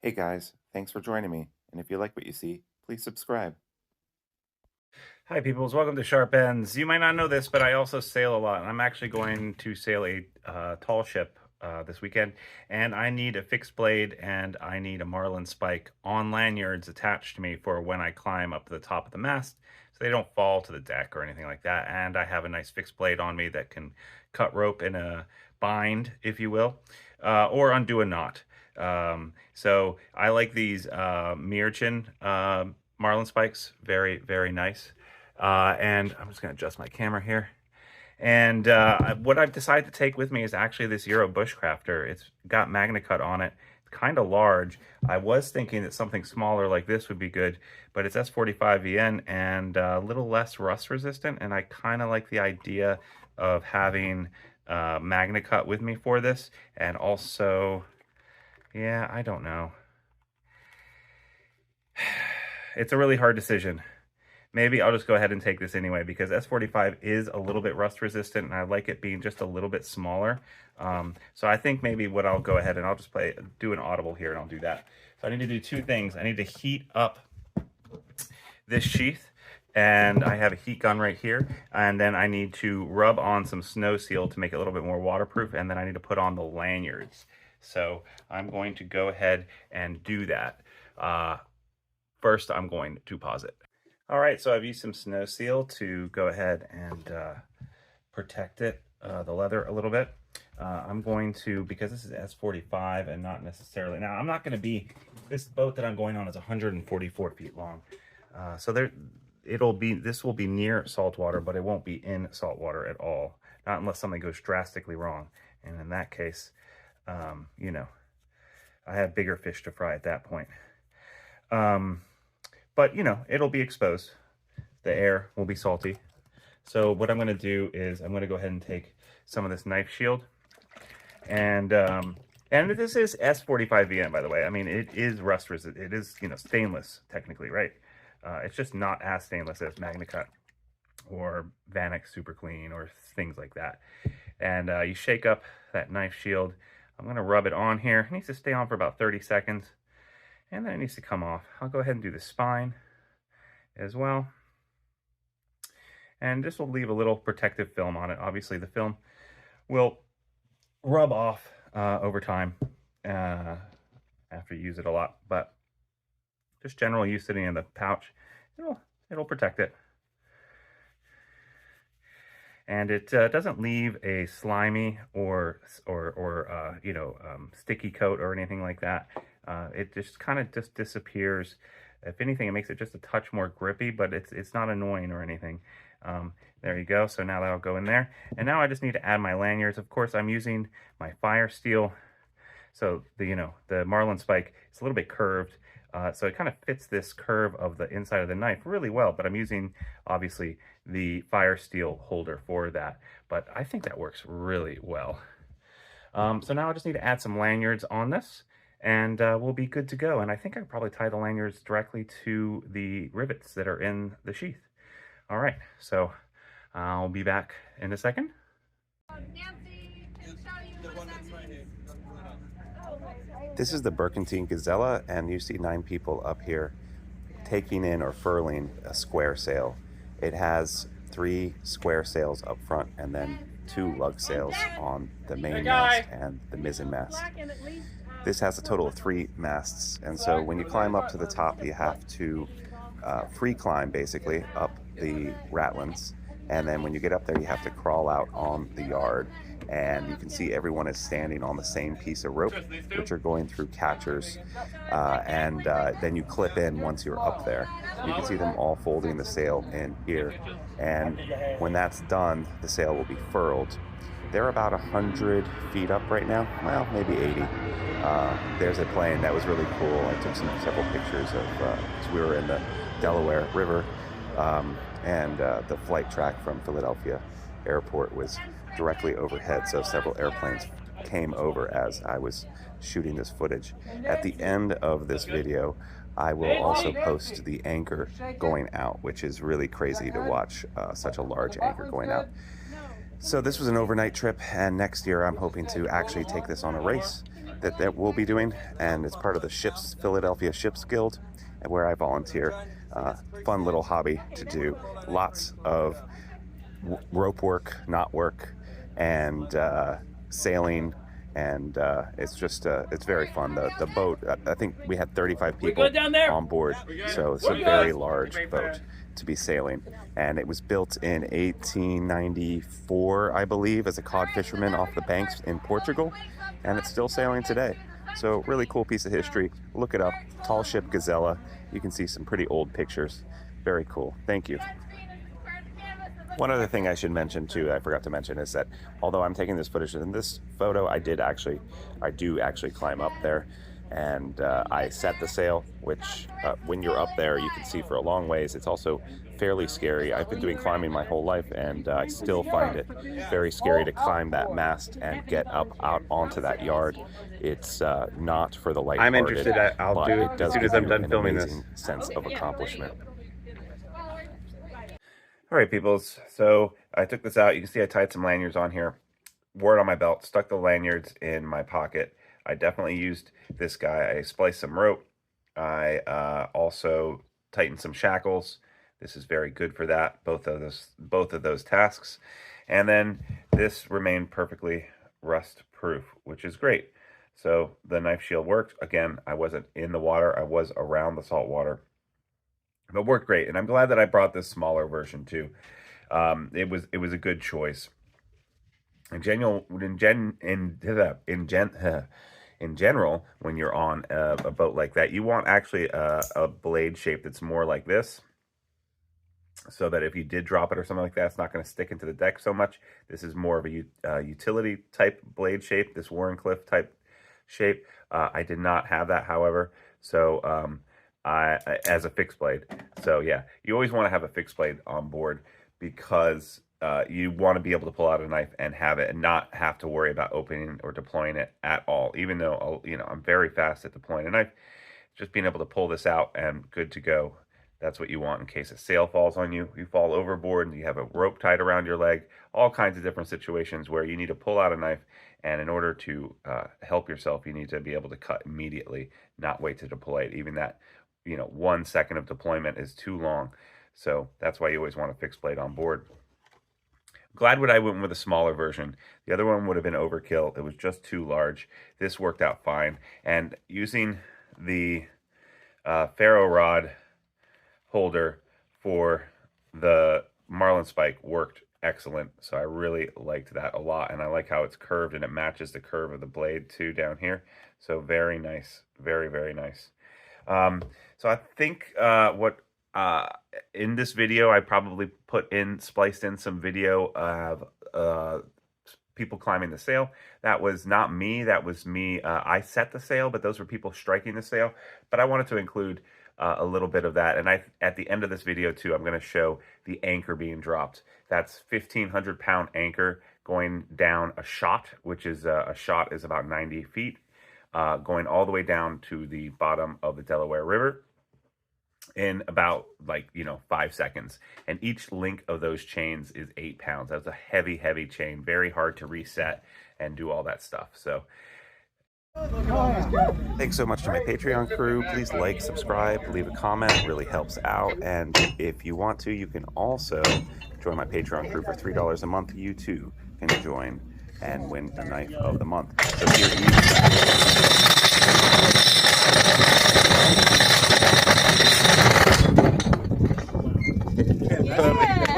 Hey guys, thanks for joining me. And if you like what you see, please subscribe. Hi, peoples. Welcome to Sharp Ends. You might not know this, but I also sail a lot. I'm actually going to sail a tall ship this weekend, and I need a fixed blade and I need a Marlin Spike on lanyards attached to me for when I climb up to the top of the mast so they don't fall to the deck or anything like that. And I have a nice fixed blade on me that can cut rope in a bind, if you will, or undo a knot. So I like these Meerchin Marlin Spikes. Very, very nice. And I'm just going to adjust my camera here. And what I've decided to take with me is actually this Euro Bushcrafter. It's got Magna Cut on it. It's kind of large. I was thinking that something smaller like this would be good, but it's S45VN and a little less rust resistant. And I kind of like the idea of having Magna Cut with me for this. And also, yeah, I don't know. It's a really hard decision. Maybe I'll just go ahead and take this anyway because S45 is a little bit rust resistant and I like it being just a little bit smaller. So I think maybe what I'll go ahead and I'll just do an audible here and I'll do that. So I need to do two things. I need to heat up this sheath and I have a heat gun right here. And then I need to rub on some snow seal to make it a little bit more waterproof. And then I need to put on the lanyards. So I'm going to go ahead and do that. First, I'm going to pause it. All right, so I've used some snow seal to go ahead and protect it, the leather a little bit. I'm going to, because this is S45 and not necessarily, now I'm not going to be, this boat that I'm going on is 144 feet long. So this will be near saltwater, but it won't be in saltwater at all. Not unless something goes drastically wrong. And in that case, you know, I have bigger fish to fry at that point. But, you know, it'll be exposed. The air will be salty. So what I'm going to do is I'm going to go ahead and take some of this knife shield. And this is S45VN, by the way. I mean, it is rust resistant. It is, you know, stainless, technically, right? It's just not as stainless as Magna Cut or Vanek Super Clean or things like that. And you shake up that knife shield. I'm going to rub it on here. It needs to stay on for about 30 seconds. And then it needs to come off. I'll go ahead and do the spine as well. And this will leave a little protective film on it. Obviously, the film will rub off over time after you use it a lot. But just general use sitting in the pouch, it'll protect it. And it doesn't leave a slimy or sticky coat or anything like that. It just kind of just disappears. If anything, it makes it just a touch more grippy, but it's not annoying or anything. There you go. So now that'll go in there. And now I just need to add my lanyards. Of course, I'm using my fire steel. So the Marlin Spike is a little bit curved. So it kind of fits this curve of the inside of the knife really well, but I'm using, obviously, the fire steel holder for that. But I think that works really well. So now I just need to add some lanyards on this, and we'll be good to go. And I think I can probably tie the lanyards directly to the rivets that are in the sheath. All right, so I'll be back in a second. This is the Berkentine Gazella, and you see 9 people up here taking in or furling a square sail. It has 3 square sails up front and then 2 lug sails on the main mast and the mizzen mast. This has a total of 3 masts, and so when you climb up to the top, you have to free climb basically up the ratlins, and then when you get up there, you have to crawl out on the yard. And you can see everyone is standing on the same piece of rope, which are going through catchers, and then you clip in once you're up there. You can see them all folding the sail in here, and when that's done, the sail will be furled. They're about 100 feet up right now, well, maybe 80. There's a plane that was really cool. I took several pictures of, because we were in the Delaware River, and the flight track from Philadelphia Airport was directly overhead, so several airplanes came over as I was shooting this footage. At the end of this video, I will also post the anchor going out, which is really crazy to watch such a large anchor going out. So this was an overnight trip, and next year I'm hoping to actually take this on a race. that we'll be doing, and it's part of the Philadelphia Ships Guild, where I volunteer. Fun little hobby to do. Lots of rope work, knot work, and sailing, and it's just it's very fun. The boat, I think we had 35 people on board, so it's a very large boat to be sailing, and it was built in 1894, I believe, as a cod fisherman off the banks in Portugal, and it's still sailing today. So really cool piece of history. Look it up, Tall Ship Gazella. You can see some pretty old pictures. Very cool. Thank you. One other thing I should mention too, I forgot to mention, is that although I'm taking this footage in this photo, I do actually climb up there, and I set the sail, which when you're up there you can see for a long ways. It's also fairly scary. I've been doing climbing my whole life, and I still find it very scary to climb that mast and get up out onto that yard. It's not for the lighthearted. I'm interested. I'll do it as soon as I'm done filming this. Sense of accomplishment. All right, peoples. So I took this out. You can see I tied some lanyards on here, wore it on my belt, stuck the lanyards in my pocket. I definitely used this guy. I spliced some rope. I also tightened some shackles. This is very good for that, both of those tasks. And then this remained perfectly rust proof, which is great. So the knife shield worked. Again, I wasn't in the water. I was around the salt water, but worked great. And I'm glad that I brought this smaller version too. It was a good choice. In general, when you're on a boat like that, you want actually a blade shape that's more like this, so that if you did drop it or something like that, it's not going to stick into the deck so much. This is more of a utility type blade shape, this Warrenclyffe type shape. I did not have that, however, so as a fixed blade. So yeah, you always want to have a fixed blade on board, because you want to be able to pull out a knife and have it and not have to worry about opening or deploying it at all. Even though, you know, I'm very fast at deploying a knife, just being able to pull this out and good to go. That's what you want in case a sail falls on you, you fall overboard, and you have a rope tied around your leg. All kinds of different situations where you need to pull out a knife, and in order to help yourself, you need to be able to cut immediately, not wait to deploy it. Even that, you know, 1 second of deployment is too long. So that's why you always want a fixed blade on board. Glad I went with a smaller version. The other one would have been overkill. It was just too large. This worked out fine. And using the ferro rod holder for the Marlin Spike worked excellent. So I really liked that a lot. And I like how it's curved and it matches the curve of the blade too down here. So very nice. Very, very nice. So I think in this video, I probably spliced in some video of people climbing the sail. That was not me. That was me. I set the sail, but those were people striking the sail. But I wanted to include a little bit of that. And at the end of this video too, I'm going to show the anchor being dropped. That's 1,500-pound anchor going down a shot, which is a shot is about 90 feet, going all the way down to the bottom of the Delaware River in about 5 seconds. And each link of those chains is 8 pounds. That's a heavy, heavy chain, very hard to reset and do all that stuff. So thanks so much to my Patreon crew. Please like, subscribe, leave a comment. It really helps out. And if you want to, you can also join my Patreon crew for $3 a month. You too can join and win a knife of the month. So here you